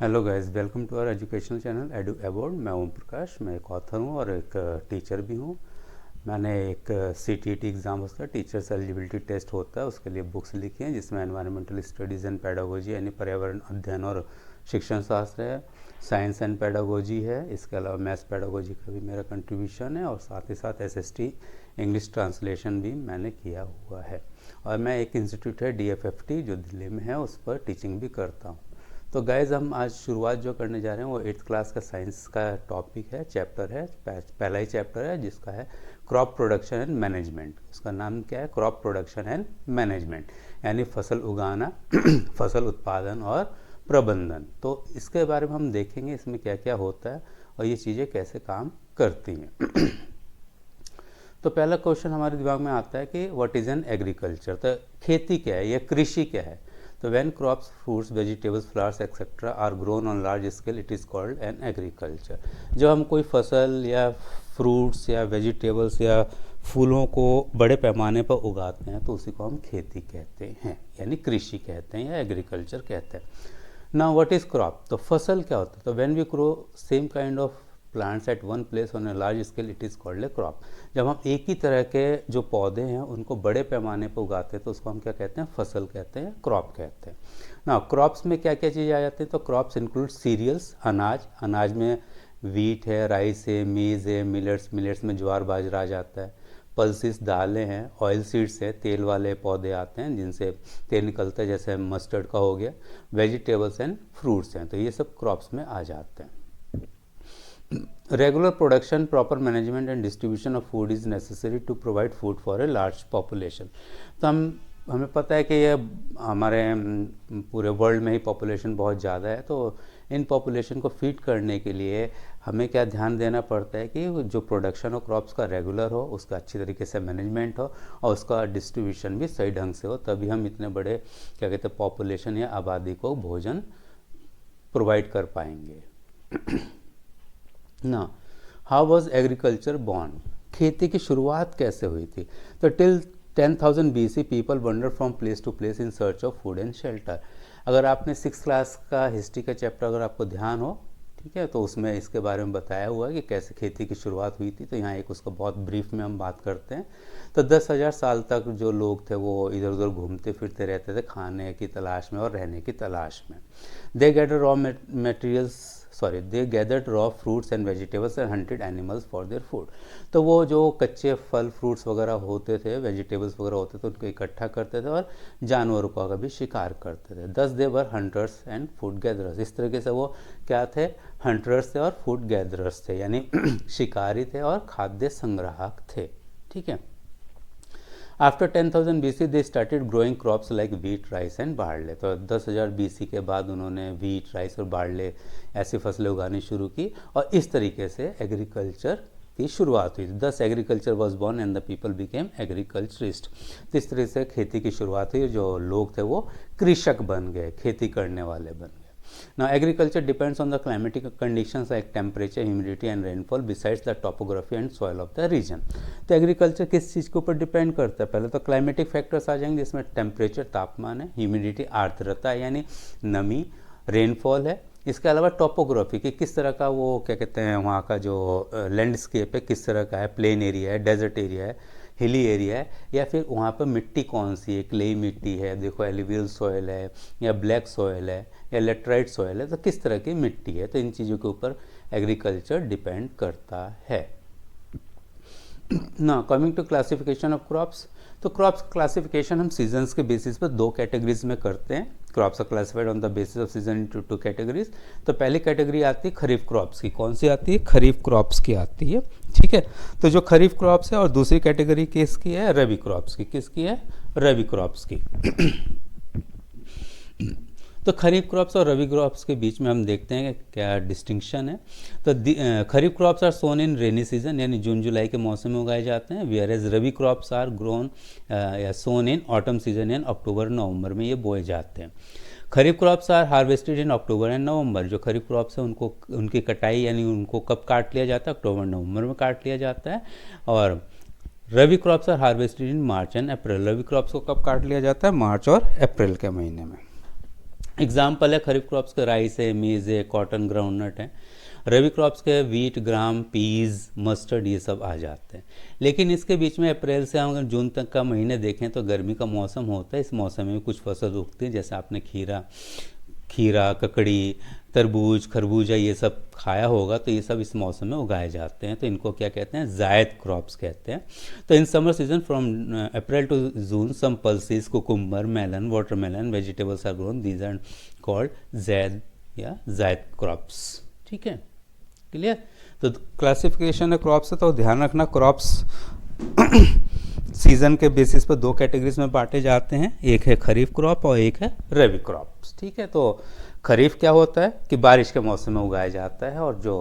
Hello guys, welcome to our educational channel Edu Aboard. मैं ओम प्रकाश, मैं एक ऑथर हूँ और एक टीचर भी हूँ। मैंने एक CTET एग्ज़ाम होता है, टीचर्स एलिजिबिलिटी टेस्ट होता है, उसके लिए बुक्स लिखी हैं जिसमें एनवायरमेंटल स्टडीज़ एंड पेडागोजी यानी पर्यावरण अध्ययन और शिक्षण शास्त्र है, साइंस एंड पेडागोजी है, इसके अलावा मैथ्स पेडागोजी का भी मेरा कंट्रीब्यूशन है और साथ ही साथ SST इंग्लिश ट्रांसलेशन भी मैंने किया हुआ है। और मैं एक इंस्टीट्यूट है DFFT जो दिल्ली में है, उस पर टीचिंग भी करता हूँ। तो गाइज़, हम आज शुरुआत जो करने जा रहे हैं वो 8th क्लास का साइंस का टॉपिक है, चैप्टर है, पहला ही चैप्टर है जिसका है क्रॉप प्रोडक्शन एंड मैनेजमेंट। उसका नाम क्या है? क्रॉप प्रोडक्शन एंड मैनेजमेंट, यानी फसल उगाना फसल उत्पादन और प्रबंधन। तो इसके बारे में हम देखेंगे इसमें क्या क्या होता है और ये चीज़ें कैसे काम करती हैं। तो पहला क्वेश्चन हमारे दिमाग में आता है कि व्हाट इज़ एन एग्रीकल्चर। तो खेती क्या है या कृषि क्या है? तो when crops, fruits, vegetables, flowers etcetera are grown on large scale, it is called an agriculture. जब हम कोई फसल या फ्रूट्स या वेजिटेबल्स या फूलों को बड़े पैमाने पर उगाते हैं तो उसी को हम खेती कहते हैं, यानी कृषि कहते हैं या एग्रीकल्चर कहते हैं। Now what is crop? तो फसल क्या होता है? तो when we grow same kind of plants at one place on a large scale, it is called a crop. जब हम एक ही तरह के जो पौधे हैं उनको बड़े पैमाने पर उगाते हैं तो उसको हम क्या कहते हैं? फसल कहते हैं, क्रॉप कहते हैं। ना क्रॉप्स में क्या क्या चीज़ें आ जाती हैं? तो क्रॉप्स इंक्लूड सीरियल्स, अनाज में वीट है, राइस है, मेज़ है, मिलेट्स में ज्वार बाजरा आ जाता है। पल्सिस दालें हैं, ऑयल सीड्स हैं, तेल वाले पौधे आते हैं जिनसे तेल निकलता है, जैसे मस्टर्ड का हो गया। वेजिटेबल्स एंड फ्रूट्स हैं, तो ये सब क्रॉप्स में आ जाते हैं। Regular production, proper management and distribution of food is necessary to provide food for a large population. तो हमें पता है कि ये हमारे पूरे वर्ल्ड में ही पॉपुलेशन बहुत ज़्यादा है, तो इन पॉपुलेशन को फीड करने के लिए हमें क्या ध्यान देना पड़ता है कि जो प्रोडक्शन ऑफ क्रॉप्स का रेगुलर हो, उसका अच्छी तरीके से मैनेजमेंट हो और उसका डिस्ट्रीब्यूशन भी सही ढंग से हो, तभी हम इतने बड़े क्या कहते हैं पॉपुलेशन या आबादी को भोजन प्रोवाइड कर पाएंगे। ना हाउ वॉज एग्रीकल्चर बॉर्न? खेती की शुरुआत कैसे हुई थी? तो till 10,000 BC people wander from place to place in search of food and shelter. अगर आपने 6th क्लास का हिस्ट्री का चैप्टर अगर आपको ध्यान हो, ठीक है, तो उसमें इसके बारे में बताया हुआ है कि कैसे खेती की शुरुआत हुई थी। तो यहाँ एक उसको बहुत ब्रीफ में हम बात करते हैं। तो 10,000 साल तक जो लोग थे वो इधर उधर घूमते फिरते रहते थे, खाने की तलाश में और रहने की तलाश में। They gathered raw fruits and vegetables and hunted animals for their food. तो वो जो कच्चे फल फ्रूट्स वगैरह होते थे, वेजिटेबल्स वगैरह होते थे, उनको इकट्ठा करते थे और जानवरों का भी शिकार करते थे। दस दे वर हंटर्स एंड फूड गैदरर्स। इस तरीके से वो क्या थे? हंटर्स थे और फूड गैदरर्स थे, यानी शिकारी थे और खाद्य संग्राहक थे। ठीक है। After 10,000 BC they started growing crops like wheat, rice and barley. तो 10,000 BC के बाद उन्होंने वीट, राइस और बार्ले ऐसी फसलें उगानी शुरू की और इस तरीके से एग्रीकल्चर की शुरुआत हुई। दस agriculture was born and the people became agriculturist. तो इस तरह से खेती की शुरुआत हुई, जो लोग थे वो कृषक बन गए, खेती करने वाले बन गए। Now agriculture depends on the climatic conditions like temperature, humidity and rainfall besides the topography and soil of the region। तो एग्रीकल्चर किस चीज़ के ऊपर डिपेंड करता है? पहले तो क्लाइमेटिक फैक्टर्स आ जाएंगे जिसमें टेम्परेचर, तापमान है, ह्यूमिडिटी आर्द्रता यानी नमी, रेनफॉल है। इसके अलावा टोपोग्राफी कि किस तरह का वो क्या कहते हैं वहाँ का जो लैंडस्केप है किस तरह का है, प्लेन एरिया है, डेजर्ट एरिया है, हिली एरिया है, या फिर वहाँ पर मिट्टी कौन सी है, क्लेई मिट्टी है, देखो एलिवियल सॉयल है या ब्लैक सॉयल है या लेटराइट सॉयल है, तो किस तरह की मिट्टी है। तो इन चीज़ों के ऊपर एग्रीकल्चर डिपेंड करता है। ना coming to classification of crops. तो क्रॉप्स क्लासिफिकेशन हम सीजन्स के बेसिस पर दो कैटेगरीज में करते हैं। Crops are classified on the basis of season into two categories. तो पहली कैटेगरी आती है खरीफ क्रॉप्स की। कौन सी आती है? खरीफ क्रॉप्स की आती है। ठीक है। तो जो खरीफ क्रॉप्स है, और दूसरी कैटेगरी किसकी है? रबी क्रॉप्स की। किसकी है? रबी क्रॉप्स की। तो खरीफ क्रॉप्स और रबी क्रॉप्स के बीच में हम देखते हैं कि क्या डिस्टिंक्शन है। तो kharif crops are sown in rainy season, यानी जून जुलाई के मौसम में उगाए जाते हैं। Whereas rabi crops are grown या सोन इन ऑटम सीजन, यानी अक्टूबर नवंबर में ये बोए जाते हैं। Kharif crops are harvested in October and November. जो खरीफ क्रॉप्स है उनको उनकी कटाई यानी उनको कब काट लिया जाता है? अक्टूबर नवंबर में काट लिया जाता है। और rabi crops are harvested in March and April. Rabi crops को कब काट लिया जाता है? मार्च और अप्रैल के महीने में। एग्जाम्पल है खरीफ क्रॉप्स के राइस है, मेज़ है, कॉटन, ग्राउंडनट है। रबी क्रॉप्स के वीट, ग्राम, पीज, मस्टर्ड, ये सब आ जाते हैं। लेकिन इसके बीच में अप्रैल से हम अगर जून तक का महीने देखें तो गर्मी का मौसम होता है। इस मौसम में कुछ फसल उगती है, जैसे आपने खीरा, ककड़ी, तरबूज, खरबूजा ये सब खाया होगा, तो ये सब इस मौसम में उगाए जाते हैं। तो इनको क्या कहते हैं? जायद क्रॉप्स कहते हैं। तो in summer season from April to June some pulses, cucumber, melon, watermelon, vegetables are grown, these are called zaid या जायद क्रॉप्स। ठीक है, क्लियर? तो क्लासिफिकेशन है क्रॉप्स से, तो ध्यान रखना क्रॉप्स सीजन के बेसिस पर दो कैटेगरीज में बांटे जाते हैं, एक है खरीफ क्रॉप और एक है रबी क्रॉप्स। ठीक है, तो खरीफ क्या होता है कि बारिश के मौसम में उगाया जाता है, और जो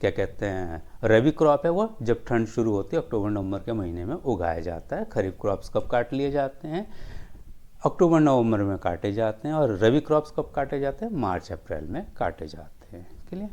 क्या कहते हैं रबी क्रॉप है वो जब ठंड शुरू होती है अक्टूबर नवंबर के महीने में उगाया जाता है। खरीफ क्रॉप्स कब काट लिए जाते हैं? अक्टूबर नवंबर में काटे जाते हैं। और रबी क्रॉप्स कब काटे जाते हैं? मार्च अप्रैल में काटे जाते हैं। क्लियर?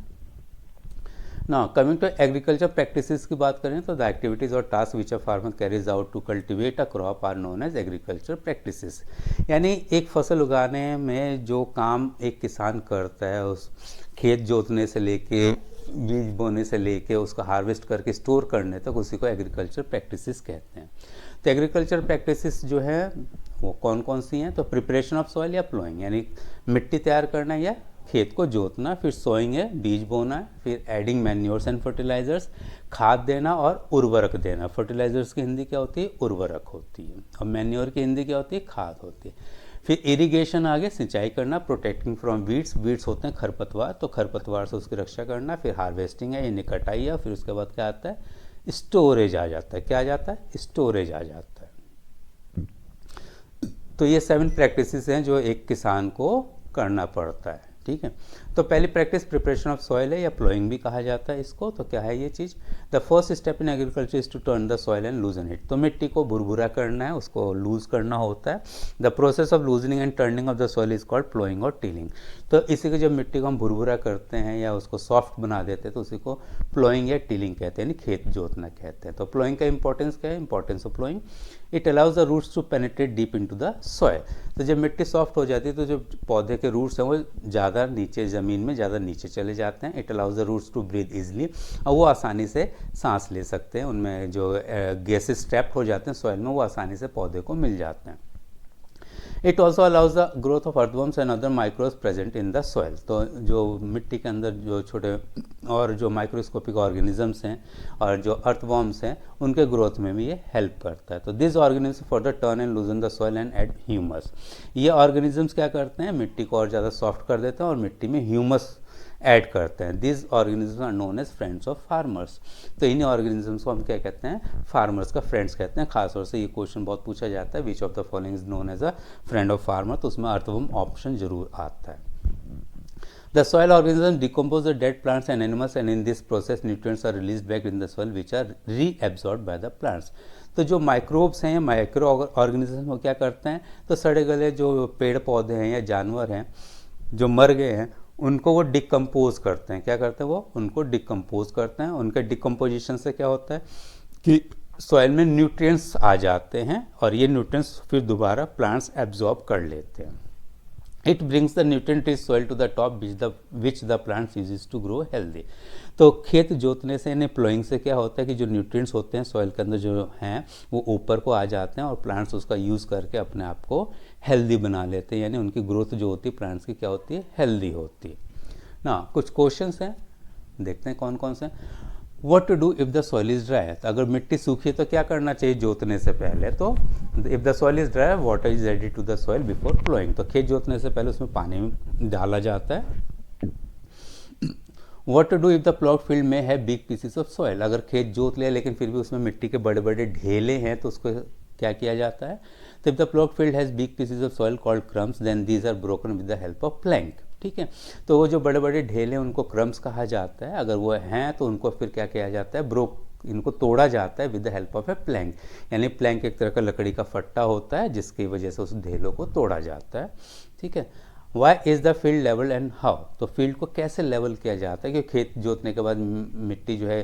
ना कमिंग टू एग्रीकल्चर प्रैक्टिसेस की बात करें तो द एक्टिविटीज और task which a farmer carries out to cultivate a crop are known as agriculture practices. यानी एक फसल उगाने में जो काम एक किसान करता है, उस खेत जोतने से लेके बीज बोने से लेके उसको हार्वेस्ट करके स्टोर करने तक, उसी को एग्रीकल्चर प्रैक्टिसेस कहते हैं। तो एग्रीकल्चर प्रैक्टिसेस जो है वो कौन कौन सी हैं? तो प्रिपरेशन ऑफ सॉइल या प्लोइंग, यानी मिट्टी तैयार करना या खेत को जोतना, फिर सोइंग है बीज बोना, फिर एडिंग मैन्योर्स एंड फर्टिलाइजर्स, खाद देना और उर्वरक देना। फर्टिलाइजर्स की हिंदी क्या होती है? उर्वरक होती है। और मैन्योर की हिंदी क्या होती है? खाद होती है। फिर इरिगेशन आगे सिंचाई करना, प्रोटेक्टिंग फ्रॉम वीड्स, वीड्स होते हैं खरपतवार, तो खरपतवार से उसकी रक्षा करना। फिर हार्वेस्टिंग है, यानी कटाई है। फिर उसके बाद क्या आता है? स्टोरेज आ जाता है। क्या आ जाता है? स्टोरेज आ जाता है। तो ये 7 प्रैक्टिसेस हैं जो एक किसान को करना पड़ता है। ठीक है, तो पहली प्रैक्टिस प्रिपरेशन ऑफ सॉइल है या प्लोइंग भी कहा जाता है इसको। तो क्या है ये चीज़? The first step in agriculture is to turn the soil and loosen it. तो मिट्टी को भुरभुरा करना है, उसको लूज करना होता है। The process of loosening and turning of the soil is called ploughing और टीलिंग। तो इसी को जब मिट्टी को हम भुरभुरा करते हैं या उसको सॉफ्ट बना देते हैं तो उसी को प्लोइंग या टीलिंग कहते हैं, यानी खेत जोतना कहते हैं। तो प्लोइंग का इंपॉर्टेंस क्या है? Importance of ploughing, it allows the roots to penetrate deep into the soil. तो जब मिट्टी सॉफ्ट हो जाती है तो जो पौधे के रूट्स हैं वो ज़्यादा नीचे, ज़मीन में ज़्यादा नीचे चले जाते हैं। It allows the roots to breathe easily, और वो आसानी से सांस ले सकते हैं। उनमें जो गैसेस ट्रैप्ड हो जाते हैं सॉइल में, वो आसानी से पौधे को मिल जाते हैं। It also allows the growth of earthworms and other माइक्रोज present in the soil. तो जो मिट्टी के अंदर जो छोटे और जो माइक्रोस्कोपिक ऑर्गेनिजम्स हैं और जो अर्थवर्म्स हैं, उनके ग्रोथ में भी ये हेल्प करता है। तो this organism for the turn and loosen the soil and add humus. ये ऑर्गेनिजम्स क्या करते हैं? मिट्टी को और ज़्यादा सॉफ्ट कर देते हैं और मिट्टी में ह्यूमस ऐड करते हैं। This organism are known as friends of farmers. तो इन्हीं ऑर्गेनिजम्स को हम क्या कहते हैं? फार्मर्स का फ्रेंड्स कहते हैं। खासतौर से ये क्वेश्चन बहुत पूछा जाता है, which of the following is known as a friend of farmer, तो उसमें अर्थवर्म ऑप्शन जरूर आता है। The soil organisms decompose the dead plants and animals, and in this process nutrients are released back in the soil which are reabsorbed by the plants. तो जो microbes हैं या micro organism वो क्या करते हैं? तो सड़े गले जो पेड़ पौधे हैं या जानवर हैं जो मर गए हैं, उनको वो डिकम्पोज करते हैं। क्या करते हैं? वो उनको डिकम्पोज करते हैं। उनके डिकम्पोजिशन से क्या होता है कि सॉइल में न्यूट्रिएंट्स आ जाते हैं, और ये न्यूट्रिएंट्स फिर दोबारा प्लांट्स एब्जॉर्ब कर लेते हैं। It brings the nutrient rich soil to the top which the plants uses to grow healthy. तो खेत जोतने से, यानी प्लोइंग से क्या होता है कि जो न्यूट्रिएंट्स होते हैं सॉइल के अंदर जो हैं वो ऊपर को आ जाते हैं और प्लांट्स उसका यूज़ करके अपने आप को हेल्दी बना लेते हैं, यानी उनकी ग्रोथ जो होती है प्लांट्स की क्या होती है? हेल्दी होती है ना। कुछ क्वेश्चंस हैं, देखते हैं कौन कौन से। What to do if the soil is dry. तो अगर मिट्टी सूखी है तो क्या करना चाहिए जोतने से पहले? तो if the soil is dry water is added to the soil before ploughing. तो खेत जोतने से पहले उसमें पानी डाला जाता है। What to do if the plot field में है बिग पीसेस ऑफ सॉइल। अगर खेत जोत लिया लेकिन फिर भी उसमें मिट्टी के बड़े बड़े ढेले हैं तो उसको क्या किया जाता है? तो if the plot field has big pieces of soil called crumbs then these are broken with the help of plank. ठीक है, तो वो जो बड़े बड़े ढेले हैं उनको क्रम्स कहा जाता है। अगर वो हैं तो उनको फिर क्या किया जाता है? इनको तोड़ा जाता है with the help of a plank, यानी प्लैंक एक तरह का लकड़ी का फट्टा होता है जिसकी वजह से उस ढेलों को तोड़ा जाता है। ठीक है, why is the field level and how. तो फील्ड को कैसे लेवल किया जाता है? क्योंकि खेत जोतने के बाद मिट्टी जो है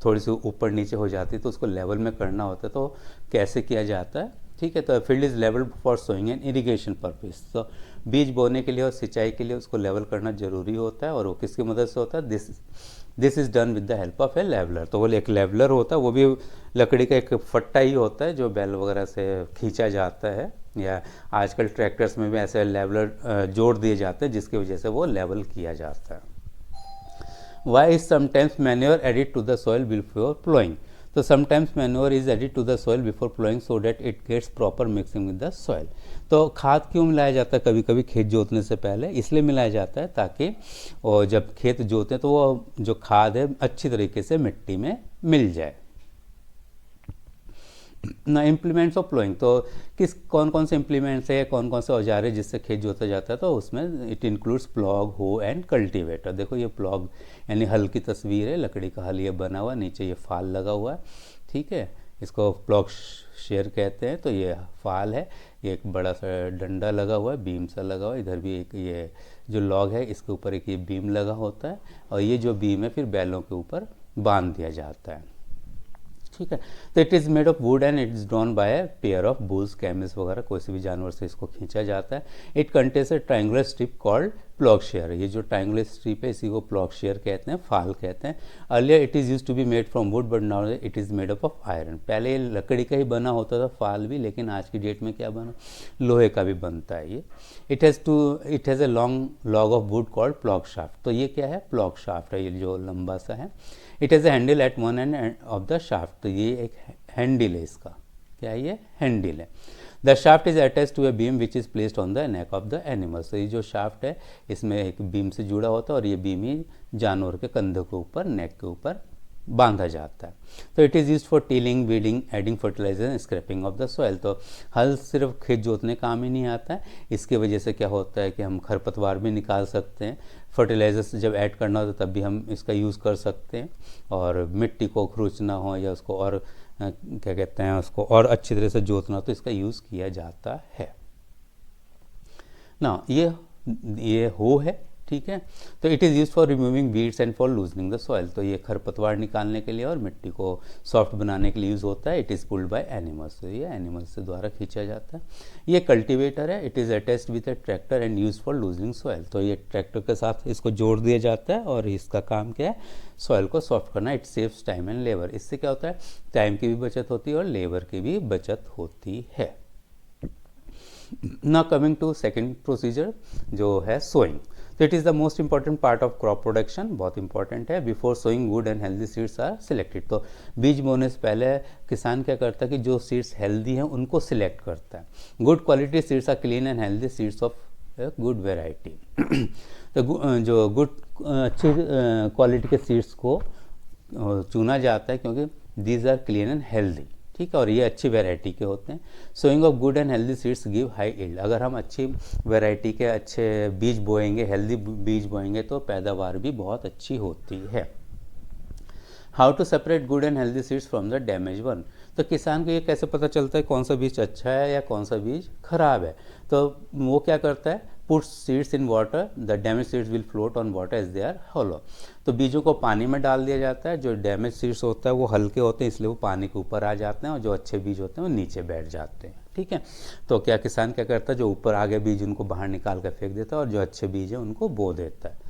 थोड़ी सी ऊपर नीचे हो जाती है तो उसको लेवल में करना होता है। तो कैसे किया जाता है? ठीक है। तो field is level for sowing and irrigation purpose. तो बीज बोने के लिए और सिंचाई के लिए उसको लेवल करना जरूरी होता है, और वो किसकी मदद से होता है? This is done with the help of A leveller. तो वो एक लेवलर होता है, वो भी लकड़ी का एक फट्टा ही होता है जो बैल वगैरह से खींचा जाता है, या आजकल ट्रैक्टर्स में भी ऐसे लेवलर जोड़ दिए जाते हैं जिसकी वजह से वो लेवल किया जाता है। Why is sometimes manure added to the soil before ploughing. तो sometimes manure is added to the soil before ploughing so that it gets proper mixing with the soil. तो खाद क्यों मिलाया जाता है कभी कभी खेत जोतने से पहले? इसलिए मिलाया जाता है ताकि और जब खेत जोते तो वो जो खाद है अच्छी तरीके से मिट्टी में मिल जाए ना। इम्प्लीमेंट्स ऑफ प्लोइंग, तो कौन कौन से इम्प्लीमेंट्स है, कौन कौन से औजार है जिससे खेत जोता जाता है? तो उसमें इट इंक्लूड्स प्लॉग, हो एंड कल्टीवेटर। देखो ये प्लॉग यानी हल की तस्वीर है, लकड़ी का हल ये बना हुआ, नीचे ये फाल लगा हुआ है, ठीक है। इसको प्लॉग शेयर कहते हैं। तो ये फाल है, ये एक बड़ा सा डंडा लगा हुआ है, बीम सा लगा हुआ है, इधर भी एक ये जो लॉग है इसके ऊपर एक ये बीम लगा होता है, और ये जो बीम है फिर बैलों के ऊपर बांध दिया जाता है, ठीक है। तो it is made of wood and it is drawn by a pair of bulls, camels वगैरह कोई से भी जानवर से इसको खींचा जाता है। It contains A triangular strip called plough share. ये जो ट्रायंगुलर स्ट्रिप है इसी को प्लॉग शेयर कहते हैं, फाल कहते हैं। Earlier it is use to be made from wood but now it is made up of iron. पहले ये लकड़ी का ही बना होता था फाल भी, लेकिन आज की डेट में क्या बना, लोहे का भी बनता है ये। It has a long log of would called plough shaft. तो ये क्या है? प्लॉग शाफ्ट है, ये जो लंबा सा है। It has a handle at one end of the shaft. तो ये एक हैंडल है इसका, क्या है ये? हैंडल है। The shaft is attach to a beam which is placed on the neck of the animals. तो ये जो शाफ्ट है इसमें एक बीम से जुड़ा होता है, और ये बीम ही जानवर के कंधे के ऊपर, नेक के ऊपर बांधा जाता है। तो it is use for tilling, weeding, adding fertiliser, scraping of the soil. तो हल सिर्फ खेत जोतने काम ही नहीं आता है, इसके वजह से क्या होता है कि हम खरपतवार भी निकाल सकते हैं, फर्टिलाइजर्स जब ऐड करना हो तो तब भी हम इसका यूज़ कर सकते हैं, और मिट्टी को खुरचना हो या उसको और क्या कहते हैं उसको और अच्छी तरह से जोतना हो तो इसका यूज़ किया जाता है ना। ये हो है, ठीक है। तो it is use for removing weeds and for loosening the soil. तो ये खरपतवार निकालने के लिए और मिट्टी को सॉफ्ट बनाने के लिए यूज़ होता है। It is pulled by animals. तो ये एनिमल्स से द्वारा खींचा जाता है। ये कल्टीवेटर है। It is attached with A tractor and use for loosening soil. तो ये ट्रैक्टर के साथ इसको जोड़ दिया जाता है, और इसका काम क्या है? सॉइल को सॉफ्ट करना। It saves time and labour. इससे क्या होता है? टाइम की भी बचत होती है और लेबर की भी बचत होती है। Now coming to second procedure जो है सोइंग। तो it is the most important part of crop production, बहुत इंपॉर्टेंट है। Before sowing good and healthy seeds are selected. तो बीज बोने से पहले किसान क्या करता है कि जो सीड्स हेल्दी हैं उनको सिलेक्ट करता है। Good quality seeds are clean and healthy seeds of good variety. तो जो गुड अच्छी क्वालिटी के सीड्स को चुना जाता है क्योंकि these are clean and healthy, ठीक है, और ये अच्छी वैरायटी के होते हैं। Sowing of good and healthy seeds give high yield. अगर हम अच्छी वैरायटी के अच्छे बीज बोएंगे, हेल्दी बीज बोएंगे तो पैदावार भी बहुत अच्छी होती है। How to separate good and healthy seeds from the damage one. तो किसान को ये कैसे पता चलता है कौन सा बीज अच्छा है या कौन सा बीज खराब है? तो वो क्या करता है? Put seeds in water, the damage seeds will float on water as they are hollow. तो बीजों को पानी में डाल दिया जाता है। जो डैमेज सीड्स होता है वो हल्के होते हैं इसलिए वो पानी के ऊपर आ जाते हैं, और जो अच्छे बीज होते हैं वो नीचे बैठ जाते हैं, ठीक है। तो क्या किसान क्या करता है? जो ऊपर आ गए बीज उनको बाहर निकाल कर फेंक देता है, और जो अच्छे बीज है उनको बो देता है।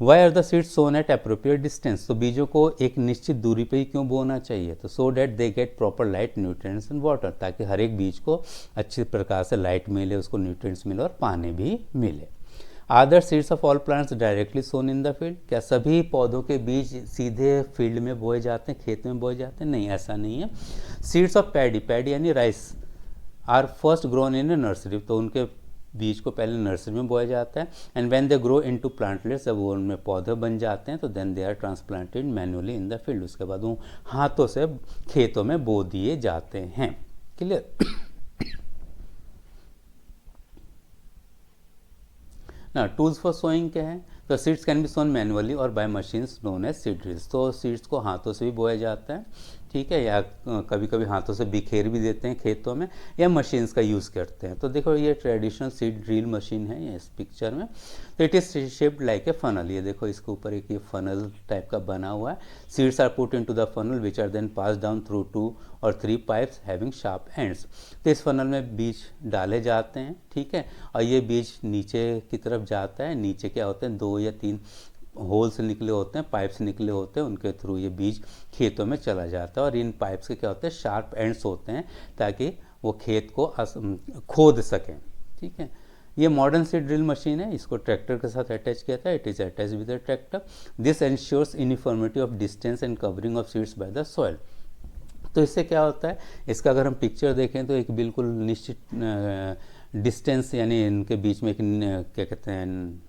Why are the seeds sown at appropriate distance. तो बीजों को एक निश्चित दूरी पे ही क्यों बोना चाहिए? तो so that they get proper light, nutrients and water. ताकि हर एक बीज को अच्छी प्रकार से लाइट मिले, उसको न्यूट्रिएंट्स मिले और पानी भी मिले। Other seeds of all plants directly sown in the field. क्या सभी पौधों के बीज सीधे फील्ड में बोए जाते हैं, खेत में बोए जाते हैं? नहीं, ऐसा नहीं है। सीड्स ऑफ पैडी यानी rice are first grown in a nursery. तो उनके बीज को पहले नर्सरी में बोया जाता है। And when they grow into plantlets, जब वो उनमें पौधे बन जाते हैं तो then they are transplanted manually in the field. उसके बाद वो हाथों से खेतों में बो दिए जाते हैं। क्लियर? ना टूल्स फॉर सोइंग क्या है? तो seeds can be sown manually और by machines known as seed drills. तो सीड्स को हाथों से भी बोया जाता है, ठीक है, या कभी कभी हाथों से बिखेर भी देते हैं खेतों में, या मशीन्स का यूज़ करते हैं। तो देखो ये ट्रेडिशनल सीड ड्रिल मशीन है ये इस पिक्चर में। तो it is shaped like a funnel, ये देखो इसके ऊपर एक ये फनल टाइप का बना हुआ है। Seeds are put into the funnel which are then pass down through 2 और 3 पाइप्स हैविंग शार्प एंड्स। तो इस फनल में बीज डाले जाते हैं, ठीक है, और ये बीज नीचे की तरफ जाता है। नीचे क्या होते हैं, 2 या 3 होल्स निकले होते हैं, पाइप्स निकले होते हैं, उनके थ्रू ये बीज खेतों में चला जाता है। और इन पाइप्स के क्या होते हैं, शार्प एंड्स होते हैं, ताकि वो खेत को खोद सकें, ठीक है। ये मॉडर्न सीड ड्रिल मशीन है, इसको ट्रैक्टर के साथ अटैच किया था। It is attach with the tractor. This ensures uniformity of distance and covering of seeds by the soil. तो इससे क्या होता है, इसका अगर हम पिक्चर देखें तो एक बिल्कुल निश्चित डिस्टेंस, यानी इनके बीच में एक क्या कहते हैं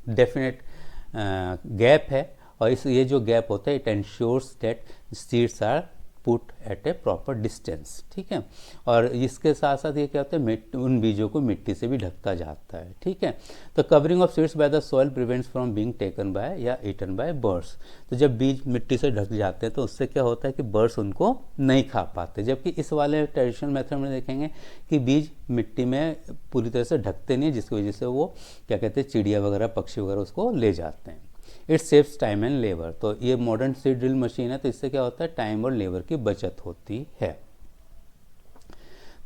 डेफिनेट गैप है। और इस ये जो गैप होता है, it ensures that seeds are put at a proper distance, ठीक है। और इसके साथ साथ ये क्या होता है, उन बीजों को मिट्टी से भी ढकता जाता है, ठीक है। तो covering of seeds by the soil prevents from being taken by या ईटन बाय बर्ड्स। तो जब बीज मिट्टी से ढक जाते हैं तो उससे क्या होता है कि बर्ड्स उनको नहीं खा पाते। जबकि इस वाले ट्रेडिशनल मेथड में देखेंगे कि बीज मिट्टी में पूरी तरह से ढकते नहीं, जिसकी वजह से वो क्या कहते हैं, चिड़िया वगैरह, पक्षी वगैरह उसको ले जाते हैं। It saves time and labour. तो ये मॉडर्न सीड ड्रिल मशीन है, तो इससे क्या होता है, टाइम और लेबर की बचत होती है।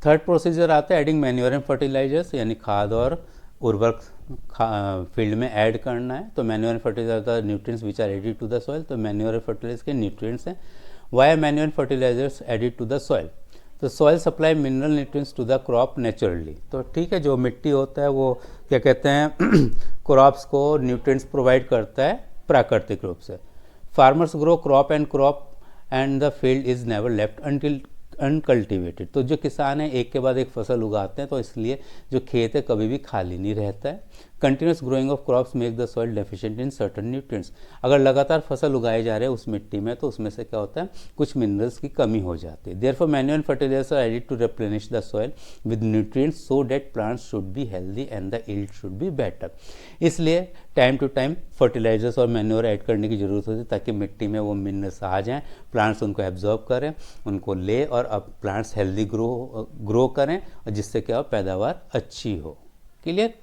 थर्ड प्रोसीजर आता है एडिंग मैन्योर एंड फर्टिलाइजर्स, यानी खाद और उर्वरक फील्ड में ऐड करना है। तो manure and fertiliser nutrients which are added to the soil. तो मैन्योर एंड फर्टिलाइजर के न्यूट्रिएंट्स हैं। Why manure and fertilisers added to the soil. तो soil supply mineral nutrients to the crop naturally. तो ठीक है, जो मिट्टी होता है वो क्या कहते हैं क्रॉप्स को न्यूट्रिएंट्स प्रोवाइड करता है प्राकृतिक रूप से। Farmers grow crop and the field is never left until uncultivated. तो जो किसान है एक के बाद एक फसल उगाते हैं, तो इसलिए जो खेत है कभी भी खाली नहीं रहता है। Continuous growing of crops make the soil deficient in certain nutrients. अगर लगातार फसल उगाए जा रहे हैं उस मिट्टी में, तो उसमें से क्या होता है, कुछ मिनरल्स की कमी हो जाती है। Therefore manure and fertilisers are added to replenish the soil with nutrients so that plants should be healthy and the yield should be better. इसलिए टाइम टू टाइम फर्टिलाइजर्स और मैन्योर ऐड करने की ज़रूरत होती है, ताकि मिट्टी में वो मिनरल्स आ जाएँ, प्लांट्स उनको एब्जॉर्ब करें, उनको ले, और अब प्लांट्स हेल्दी ग्रो करें, और जिससे क्या हो, पैदावार अच्छी हो। क्लियर।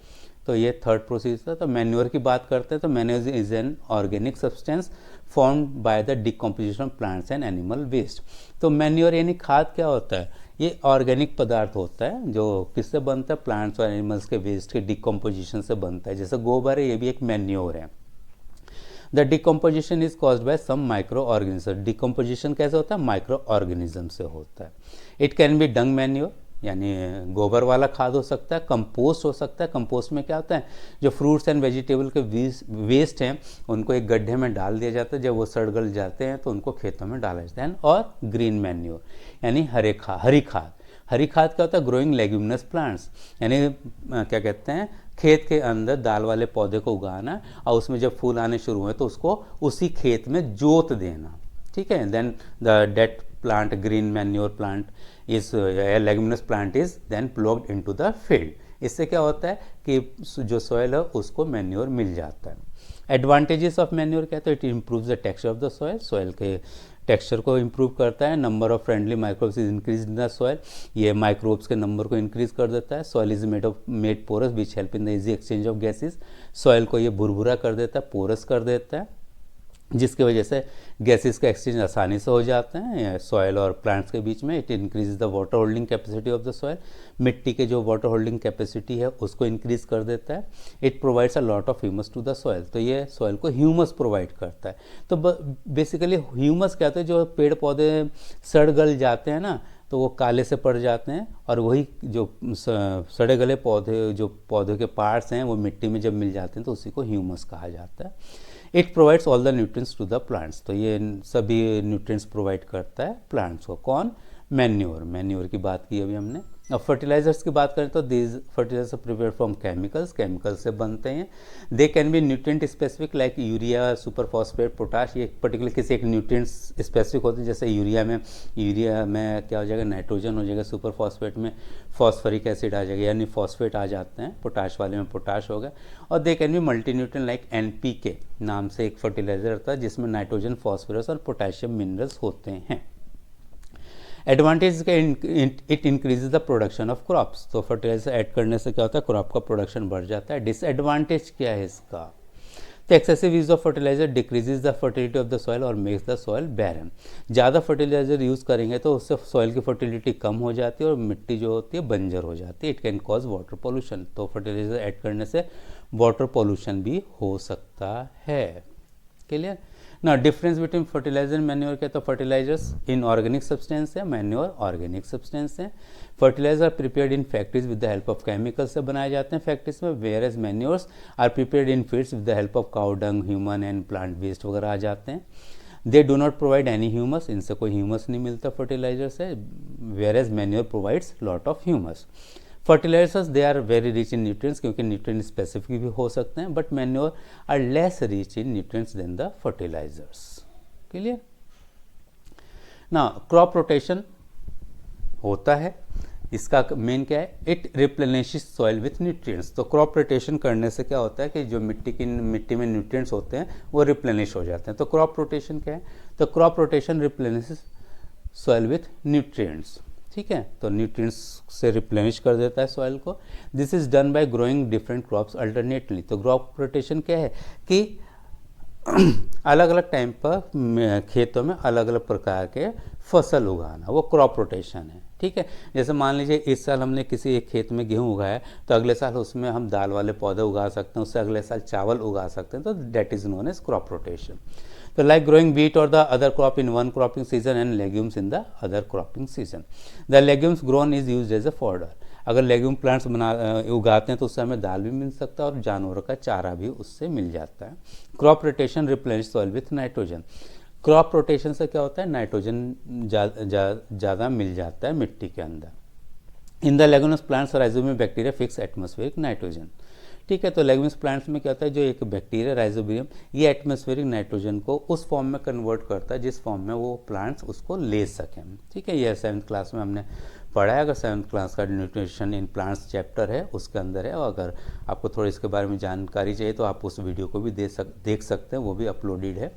तो ये थर्ड प्रोसीजर था। तो मैन्योर की बात करते हैं, तो manure is an organic substance formed by the decomposition of plants and animal waste. तो मैन्योर यानी खाद क्या होता है, ये ऑर्गेनिक पदार्थ होता है जो किससे बनता है, प्लांट्स और एनिमल्स के वेस्ट के डिकम्पोजिशन से बनता है। जैसे गोबर है, ये भी एक मैन्योर है। The decomposition is caused by some micro organism. Decomposition कैसे होता है, माइक्रो ऑर्गेनिज्म से होता है। It can be dung manure, यानी गोबर वाला खाद हो सकता है। कंपोस्ट हो सकता है। कंपोस्ट में क्या होता है, जो फ्रूट्स एंड वेजिटेबल के वेस्ट हैं उनको एक गड्ढे में डाल दिया जाता है, जब वो सड़ गल जाते हैं तो उनको खेतों में डाला जाता है। और ग्रीन मैन्योर यानी हरी खाद। हरी खाद क्या होता है, ग्रोइंग लेग्यूमिनस प्लांट्स, यानी क्या कहते हैं, खेत के अंदर दाल वाले पौधे को उगाना, और उसमें जब फूल आने शुरू हुए तो उसको उसी खेत में जोत देना, ठीक है। Then the date plant green manure plant is a leguminous plant is then plugged into the field. इससे क्या होता है कि जो सॉइल है उसको मैन्योर मिल जाता है। एडवांटेजेस ऑफ मैन्योर क्या है, तो it improves the texture of the soil, soil के टेक्सचर को इम्प्रूव करता है। Number of friendly microbes is increase in the soil, ये माइक्रोब्स के नंबर को इंक्रीज कर देता है। Soil is made porous which help in the easy exchange of gases. Soil को ये भुरभुरा कर देता है, पोरस कर देता है, जिसकी वजह से गैसेस का एक्सचेंज आसानी से हो जाते हैं सॉइल और प्लांट्स के बीच में। It increase the water holding capacity of the soil, मिट्टी के जो वाटर होल्डिंग कैपेसिटी है उसको इंक्रीज कर देता है। It provides a lot of humus to the soil, तो ये सॉइल को ह्यूमस प्रोवाइड करता है। तो बेसिकली ह्यूमस क्या होता है, जो पेड़ पौधे सड़ गल जाते हैं ना, तो वो काले से पड़ जाते हैं, और वही जो सड़े गले पौधे, जो पौधे के पार्ट्स हैं, वो मिट्टी में जब मिल जाते हैं तो उसी को ह्यूमस कहा जाता है। It provides all the nutrients to the plants, तो ये सभी न्यूट्रिएंट्स प्रोवाइड करता है प्लांट्स को। कौन, मैन्योर की बात की अभी हमने। अब फर्टिलाइजर्स की बात करें तो these fertilisers prepare from chemicals से बनते हैं। They can be nutrient specific like urea, super phosphate, potash. ये पर्टिकुलर किसी एक न्यूट्रिएंट्स स्पेसिफिक होते हैं, जैसे यूरिया में क्या हो जाएगा, नाइट्रोजन हो जाएगा, सुपर फॉस्फेट में फॉस्फरिक एसिड आ जाएगा, यानी फॉस्फेट आ जाते हैं, पोटाश वाले में पोटाश होगा। और दे can B multi nutrient like NPK नाम से एक फर्टिलाइजर होता है, जिसमें नाइट्रोजन, फॉस्फोरस और पोटेशियम मिनरल्स होते हैं। एडवांटेज का it increases the production of crops, तो फर्टिलाइजर ऐड करने से क्या होता है, क्रॉप का प्रोडक्शन बढ़ जाता है। डिसएडवांटेज क्या है इसका, तो excessive use of fertiliser decreases the fertility of the soil और मेक्स द सॉइल बैरन। ज़्यादा फर्टिलाइजर यूज़ करेंगे तो उससे सॉइल की फर्टिलिटी कम हो जाती है और मिट्टी जो होती है बंजर हो जाती है। It can cause water pollution, तो फर्टिलाइजर ऐड करने से वाटर पोल्यूशन भी हो सकता है। क्लियर ना। Difference between fertiliser and manure क्या, तो फर्टिलाइजर्स इन ऑर्गेनिक सब्सटेंस है, मैन्योर ऑर्गेनिक सब्सटेंस है। Fertiliser prepared in factories with the help of chemicals से बनाए जाते हैं फैक्ट्रीज में, whereas manures are prepared in fields with the help of cow dung, human and plant waste वगैरह आ जाते हैं। They do not provide any humus, इनसे कोई ह्यूमस नहीं मिलता फर्टिलाइजर से, where as manure provides lot of humus. Fertilisers they are very rich in nutrients, क्योंकि न्यूट्रिएंट स्पेसिफिक भी हो सकते हैं, but manure are less rich in nutrients than the fertilisers. Clear ना। क्रॉप रोटेशन होता है, इसका मेन क्या है, it replenishes soil with nutrients. तो क्रॉप रोटेशन करने से क्या होता है कि जो मिट्टी में न्यूट्रिएंट्स होते हैं वो रिप्लेनिश हो जाते हैं। तो क्रॉप रोटेशन क्या है, तो crop rotation replenishes soil with nutrients. ठीक है, तो न्यूट्रिएंट्स से रिप्लेनिश कर देता है सॉइल को। This is done by growing different crops alternately. तो क्रॉप रोटेशन क्या है कि अलग अलग टाइम पर खेतों में अलग अलग प्रकार के फसल उगाना, वो क्रॉप रोटेशन है। ठीक है, जैसे मान लीजिए इस साल हमने किसी एक खेत में गेहूं उगाया, तो अगले साल उसमें हम दाल वाले पौधे उगा सकते हैं, उससे अगले साल चावल उगा सकते हैं, तो that is known as crop rotation. तो like growing wheat or the other crop in one cropping season and legumes in the other cropping season. The legumes grown is used as a fodder. अगर legume plants उगाते हैं तो उससे हमें दाल भी मिल सकता है और जानवरों का चारा भी उससे मिल जाता है। Crop rotation replenish soil with nitrogen. Crop rotation से क्या होता है, नाइट्रोजन ज़्यादा मिल जाता है मिट्टी के अंदर। In the leguminous plants rhizobium bacteria fix atmospheric nitrogen. ठीक है, तो लेगुमिनस प्लांट्स में क्या होता है, जो एक बैक्टीरिया राइजोबियम, ये एटमॉस्फेरिक नाइट्रोजन को उस फॉर्म में कन्वर्ट करता है जिस फॉर्म में वो प्लांट्स उसको ले सकें। ठीक है, ये 7th क्लास में हमने पढ़ा है। अगर 7th क्लास का न्यूट्रिशन इन प्लांट्स चैप्टर है उसके अंदर है, और अगर आपको थोड़ी इसके बारे में जानकारी चाहिए तो आप उस वीडियो को भी देख सकते हैं, वो भी अपलोडेड है।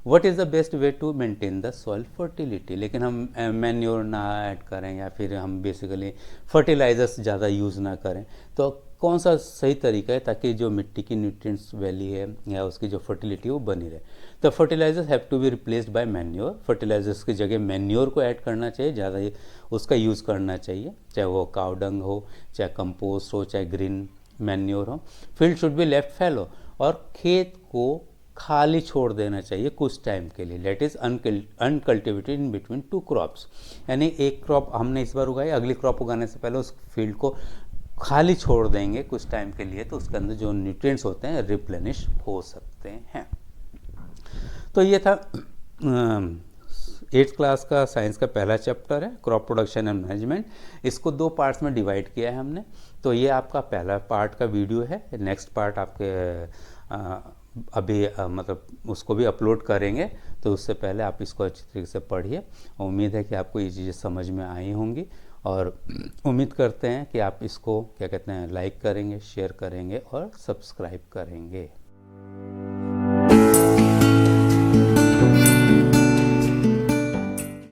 What is the best way to maintain the soil fertility. लेकिन हम मैन्योर ना ऐड करें या फिर हम बेसिकली फर्टिलाइजर्स ज़्यादा यूज़ ना करें, तो कौन सा सही तरीका है ताकि जो मिट्टी की न्यूट्रिएंट्स वैल्यू है या उसकी जो फर्टिलिटी वो बनी रहे। तो fertilisers have to be replaced by manure. Fertilisers की जगह मैन्योर को ऐड करना चाहिए, ज़्यादा उसका यूज़ करना चाहिए, चाहे वो काउ डंग हो, चाहे कंपोस्ट हो, चाहे ग्रीन मैन्योर हो। फील्ड शुड बी लेफ्ट फैलो, और खेत को खाली छोड़ देना चाहिए कुछ टाइम के लिए। That is uncultivated in between two crops, यानी एक क्रॉप हमने इस बार उगाई, अगली क्रॉप उगाने से पहले उस फील्ड को खाली छोड़ देंगे कुछ टाइम के लिए, तो उसके अंदर जो न्यूट्रिएंट्स होते हैं रिप्लेनिश हो सकते हैं। तो ये था 8th क्लास का साइंस का पहला चैप्टर है, क्रॉप प्रोडक्शन एंड मैनेजमेंट। इसको 2 पार्ट्स में डिवाइड किया है हमने। तो ये आपका पहला पार्ट का वीडियो है, नेक्स्ट पार्ट आपके अभी मतलब उसको भी अपलोड करेंगे, तो उससे पहले आप इसको अच्छी तरीके से पढ़िए। उम्मीद है कि आपको ये चीज़ें समझ में आई होंगी, और उम्मीद करते हैं कि आप इसको क्या कहते हैं लाइक करेंगे, शेयर करेंगे और सब्सक्राइब करेंगे।